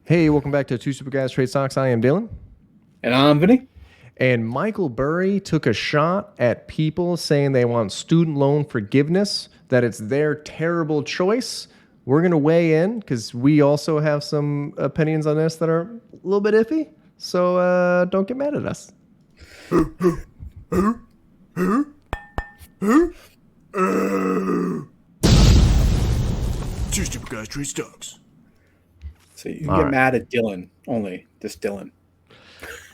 Hey, welcome back to Two Super Guys Trade Stocks. I am Dylan. And I'm Vinny. And Michael Burry took a shot at people saying they want student loan forgiveness, that it's their terrible choice. We're going to weigh in because we also have some opinions on this that are a little bit iffy. So don't get mad at us. Two stupid guys trade stocks. So you can All get right. mad at Dylan only, just Dylan.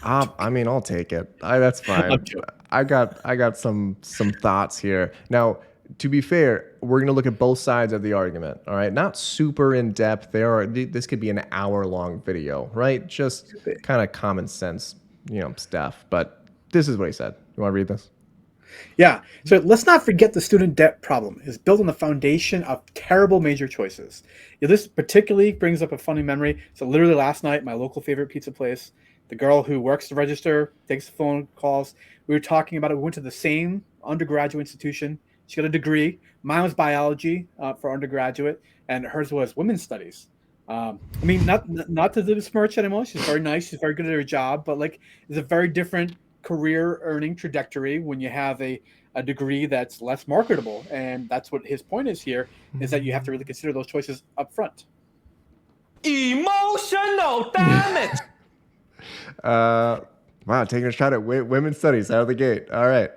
I mean, I'll take it. That's I'm fine. joking. I got some thoughts here. Now, to be fair, we're gonna look at both sides of the argument. All right, not super in depth. This could be an hour-long video, right? Just kind of common sense, stuff. But this is what he said. You want to read this? Yeah. So let's not forget the student debt problem is built on the foundation of terrible major choices. This particularly brings up a funny memory. So literally last night, my local favorite pizza place, the girl who works the register, takes the phone calls. We were talking about it. We went to the same undergraduate institution. She got a degree. Mine was biology for undergraduate, and hers was women's studies. I mean, not to besmirch anymore. She's very nice. She's very good at her job, but like, it's a very different career earning trajectory when you have a degree that's less marketable. And that's what his point is here, is that you have to really consider those choices up front. Emotional damage. Wow, taking a shot at women's studies out of the gate. All right.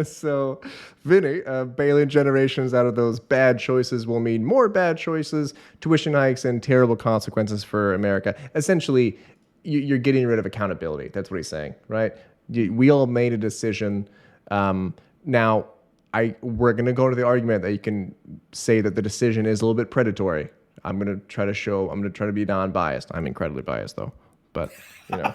So, Vinny, Bailing generations out of those bad choices will mean more bad choices, tuition hikes, and terrible consequences for America. Essentially, you're getting rid of accountability. That's what he's saying, right? We all made a decision. Now, we're going to go to the argument that you can say that the decision is a little bit predatory. I'm going to try to be non-biased. I'm incredibly biased, though. But, you know.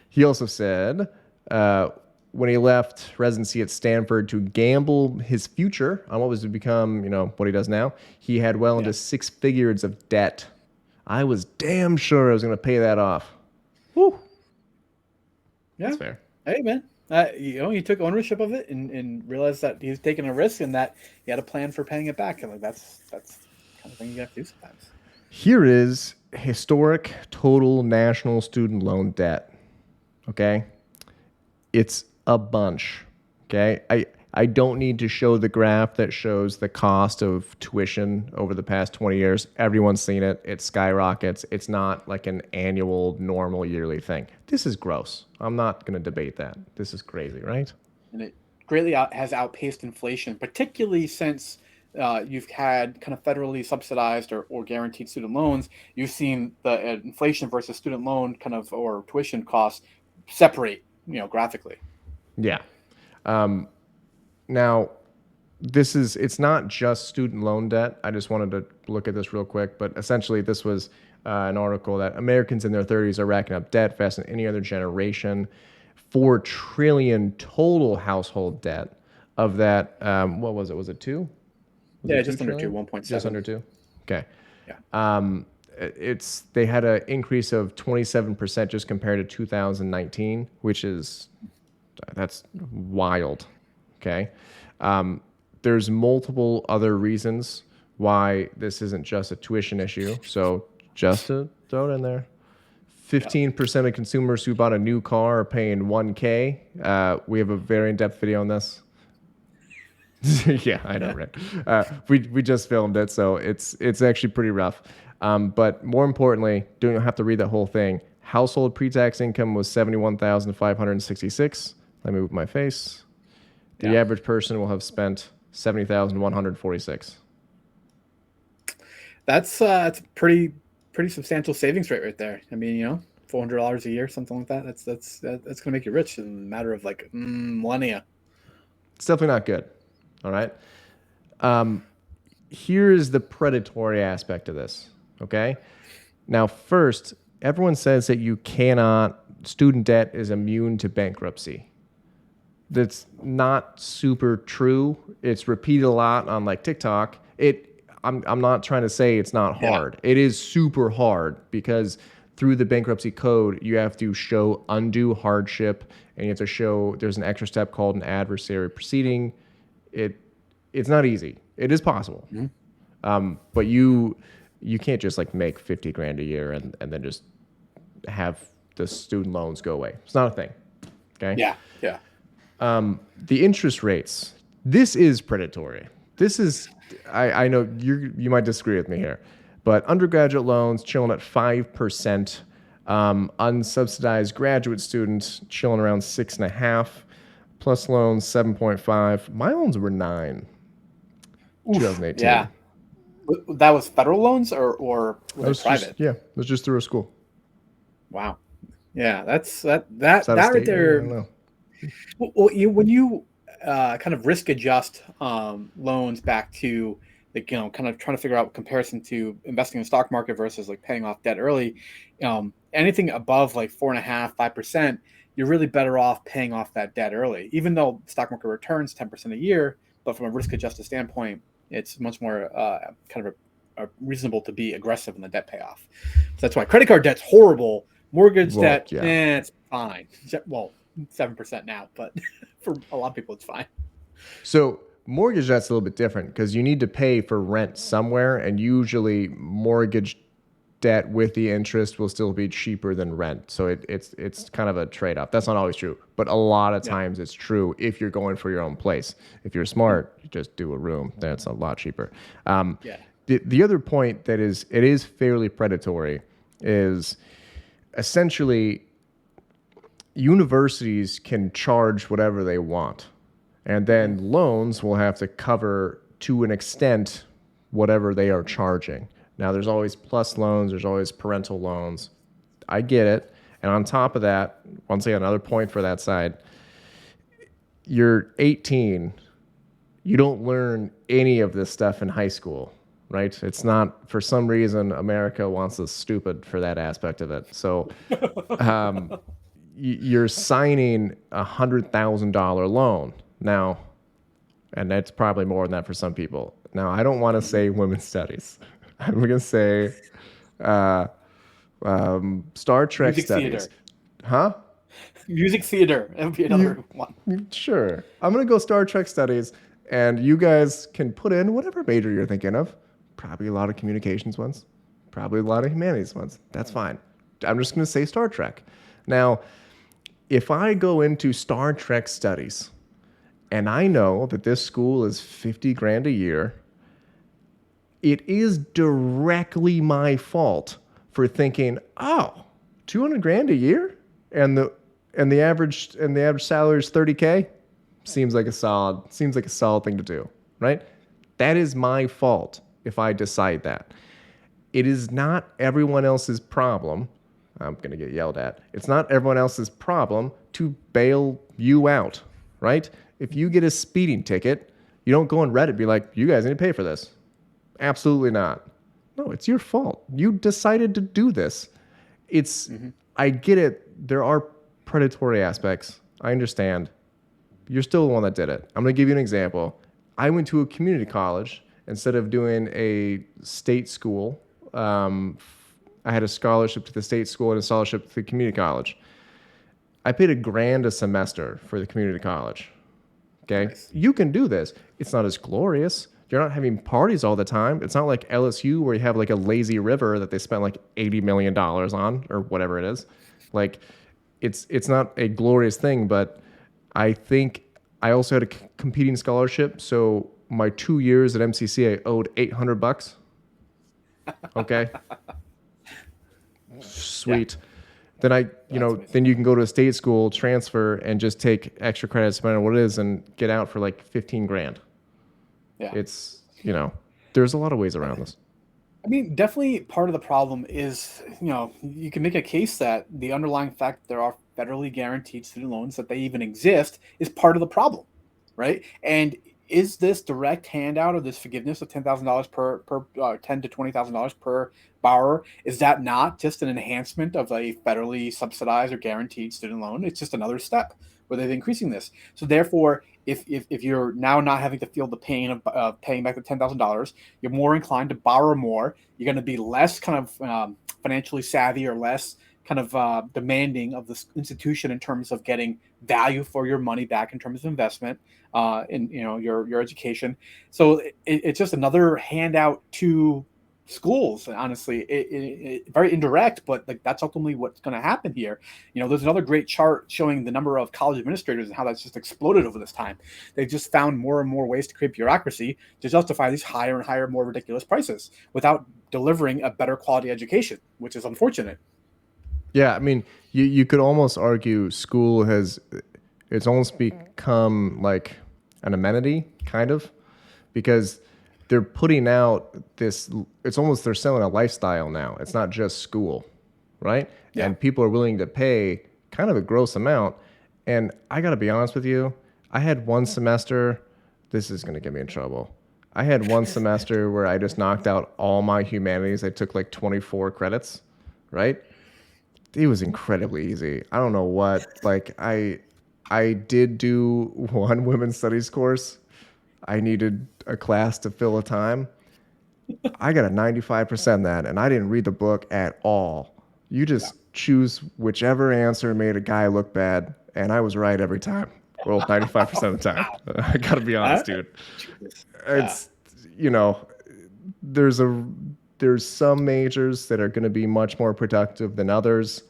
He also said when he left residency at Stanford to gamble his future on what was to become, what he does now, he had well into 6 figures of debt. I was damn sure I was going to pay that off. Woo. Yeah. That's fair. Hey, man. He took ownership of it and realized that he was taking a risk and that he had a plan for paying it back. And like that's the kind of thing you have to do sometimes. Here is historic total national student loan debt. Okay. It's a bunch. Okay. I don't need to show the graph that shows the cost of tuition over the past 20 years. Everyone's seen it. It skyrockets. It's not like an annual, normal, yearly thing. This is gross. I'm not going to debate that. This is crazy, right? And it greatly has outpaced inflation, particularly since you've had kind of federally subsidized or guaranteed student loans. You've seen the inflation versus student loan kind of or tuition costs separate, graphically. Yeah. Now, it's not just student loan debt. I just wanted to look at this real quick, but essentially this was an article that Americans in their 30s are racking up debt faster than any other generation. 4 trillion total household debt. Of that, what was it? Was it 2? Yeah, just under 2, 1.7. Just under 2. Okay. Yeah. They had an increase of 27% just compared to 2019, that's wild. Okay. There's multiple other reasons why this isn't just a tuition issue. So just to throw it in there, 15% of consumers who bought a new car are paying $1K. We have a very in-depth video on this. Yeah, I know, right? We just filmed it, so it's actually pretty rough. But more importantly, don't have to read that whole thing. Household pre-tax income was 71,566. Let me move my face. The average person will have spent 70,146. That's a pretty substantial savings rate right there. I mean, $400 a year, something like that. That's going to make you rich in a matter of like millennia. It's definitely not good. All right. Here is the predatory aspect of this. Okay. Now, first, everyone says that student debt is immune to bankruptcy. That's not super true. It's repeated a lot on like TikTok. I'm not trying to say it's not hard. Yeah. It is super hard because through the bankruptcy code, you have to show undue hardship and you have to show there's an extra step called an adversary proceeding. It's not easy. It is possible. Mm-hmm. But you can't just like make 50 grand a year and then just have the student loans go away. It's not a thing. Okay. Yeah. Yeah. The interest rates. This is predatory. This is, I know you might disagree with me here, but undergraduate loans chilling at 5%. Unsubsidized graduate students chilling around 6.5%. Plus loans 7.5. My loans were 9. Oof, 2018. yeah. That was federal loans or were they private? It was just through a school. Wow. Yeah, that Is that a right state? I there. don't know. Well, when you kind of risk adjust loans back to like kind of trying to figure out comparison to investing in the stock market versus like paying off debt early, anything above like 4.5-5%, you're really better off paying off that debt early. Even though the stock market returns 10% a year, but from a risk adjusted standpoint, it's much more kind of reasonable to be aggressive in the debt payoff. So that's why credit card debt's horrible. Mortgage debt, it's fine. Well, 7% now, but for a lot of people, it's fine. So mortgage debt's a little bit different because you need to pay for rent somewhere, and usually mortgage debt with the interest will still be cheaper than rent. So it's kind of a trade-off. That's not always true, but a lot of times it's true if you're going for your own place. If you're smart, you just do a room. That's a lot cheaper. The other point that it is fairly predatory is essentially universities can charge whatever they want, and then loans will have to cover to an extent whatever they are charging. Now, there's always plus loans, there's always parental loans. I get it. And on top of that, once again, another point for that side, you're 18, you don't learn any of this stuff in high school, right? It's not, for some reason, America wants us stupid for that aspect of it. So you're signing $100,000 loan now, and that's probably more than that for some people. Now, I don't want to say women's studies. I'm going to say Star Trek Music studies. theater. Huh? Music theater. That would be another one. Sure. I'm going to go Star Trek studies, and you guys can put in whatever major you're thinking of. Probably a lot of communications ones. Probably a lot of humanities ones. That's fine. I'm just going to say Star Trek. Now, if I go into Star Trek studies, and I know that this school is 50 grand a year, it is directly my fault for thinking, oh, 200 grand a year, and the average salary is 30K. Seems like a solid thing to do, right? That is my fault if I decide that. It is not everyone else's problem. I'm gonna get yelled at. It's not everyone else's problem to bail you out, right? If you get a speeding ticket, you don't go on Reddit and be like, you guys need to pay for this. Absolutely not. No, it's your fault. You decided to do this. I get it. There are predatory aspects. I understand. You're still the one that did it. I'm going to give you an example. I went to a community college instead of doing a state school. I had a scholarship to the state school and a scholarship to the community college. I paid $1,000 a semester for the community college. Okay. Nice. You can do this. It's not as glorious. You're not having parties all the time. It's not like LSU where you have like a lazy river that they spent like $80 million on or whatever it is. Like it's not a glorious thing, but I think I also had a competing scholarship. So my 2 years at MCC, I owed $800. Okay. Sweet. Yeah. Then then you can go to a state school, transfer, and just take extra credits, no matter what it is, and get out for like 15 grand. Yeah. It's, there's a lot of ways around this. I mean, definitely part of the problem is, you can make a case that the underlying fact that there are federally guaranteed student loans, that they even exist, is part of the problem, right? And is this direct handout or this forgiveness of $10,000 per $10,000 to $20,000 per borrower, is that not just an enhancement of a federally subsidized or guaranteed student loan? It's just another step where they're increasing this. So therefore, if you're now not having to feel the pain of paying back the $10,000, you're more inclined to borrow more. You're going to be less kind of financially savvy or less kind of demanding of this institution in terms of getting value for your money back in terms of investment in your education. So it's just another handout to schools. And honestly, very indirect, but like that's ultimately what's going to happen here. There's another great chart showing the number of college administrators and how that's just exploded over this time. They've just found more and more ways to create bureaucracy to justify these higher and higher, more ridiculous prices without delivering a better quality education, which is unfortunate. Yeah, I mean, you could almost argue school it's almost become like an amenity, kind of, because they're putting out this, it's almost they're selling a lifestyle now. It's not just school, right? Yeah. And people are willing to pay kind of a gross amount. And I got to be honest with you, I had one semester, this is going to get me in trouble. I had one semester where I just knocked out all my humanities. I took like 24 credits, right? It was incredibly easy. I don't know what, like I did do one women's studies course. I needed a class to fill a time. I got a 95% that, and I didn't read the book at all. You just choose whichever answer made a guy look bad, and I was right every time. Well, 95% of the time. I gotta be honest, dude. It's, there's some majors that are going to be much more productive than others.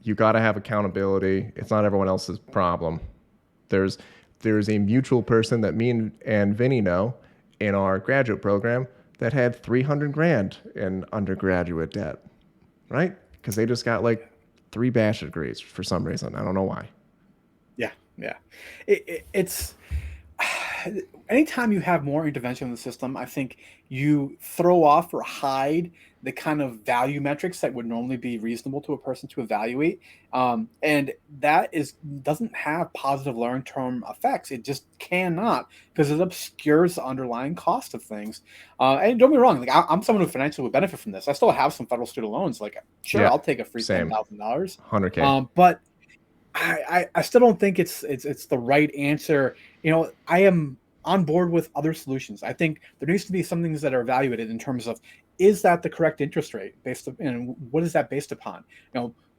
You got to have accountability. It's not everyone else's problem. There's a mutual person that me and Vinny know in our graduate program that had 300 grand in undergraduate debt, right? Because they just got like 3 bachelor degrees for some reason. I don't know why. Yeah. It's anytime you have more intervention in the system, I think you throw off or hide the kind of value metrics that would normally be reasonable to a person to evaluate, and that doesn't have positive long-term effects. It just cannot, because it obscures the underlying cost of things. And don't be wrong, like I'm someone who financially would benefit from this. I still have some federal student loans. Like, sure, Yeah, I'll take a free same. $10,000, 100K. but I still don't think it's the right answer. I am on board with other solutions. I think there needs to be some things that are evaluated in terms of, is that the correct interest rate and what is that based upon?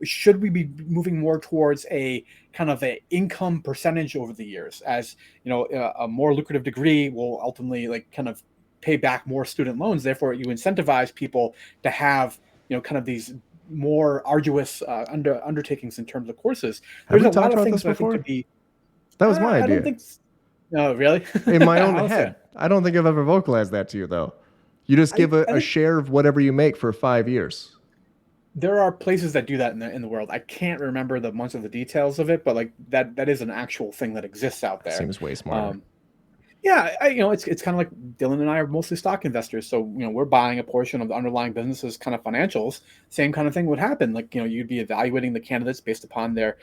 Should we be moving more towards a kind of a income percentage over the years, as a more lucrative degree will ultimately like kind of pay back more student loans. Therefore, you incentivize people to have kind of these more arduous undertakings in terms of courses. Have There's we a lot talked of about things this that I think before? could be. That was my I idea. don't think. No, really. In my own Honestly, head. I don't think I've ever vocalized that to you, though. You just give a think share of whatever you make for 5 years. there are places that do that in the world. I can't remember much of the details of it, but like that is an actual thing that exists out there. Seems way smarter. Yeah, it's kind of like Dylan and I are mostly stock investors, so we're buying a portion of the underlying business's kind of financials. Same kind of thing would happen. Like you'd be evaluating the candidates based upon their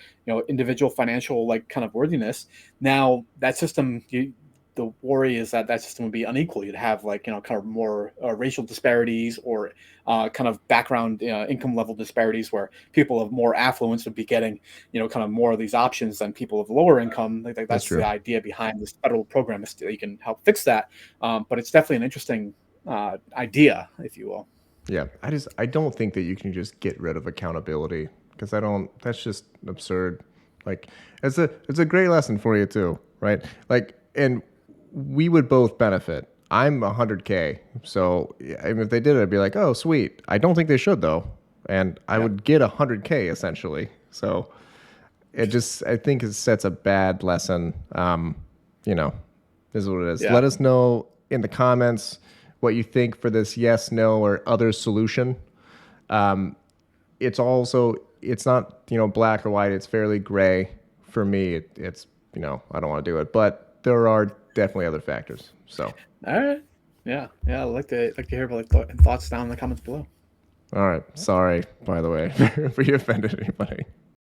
individual financial like kind of worthiness. Now that system, the worry is that system would be unequal. You'd have like kind of more racial disparities or kind of background income level disparities, where people of more affluence would be getting kind of more of these options than people of lower income. Like that's true. the idea behind this federal program, is that you can help fix that. But it's definitely an interesting idea, if you will. Yeah, I don't think that you can just get rid of accountability, because that's just absurd. Like it's a great lesson for you too, right? Like, and we would both benefit. I'm 100K, so if they did it, I'd be like, oh, sweet. I don't think they should though, and I would get 100K essentially. So I think it sets a bad lesson. Is what it is. Yeah. Let us know in the comments what you think for this yes, no, or other solution. It's not black or white. It's fairly gray for me. It's I don't want to do it, but there are definitely other factors. So All right. Yeah. I'd like to hear about thoughts down in the comments below. all right. Sorry, by the way, if you offended anybody.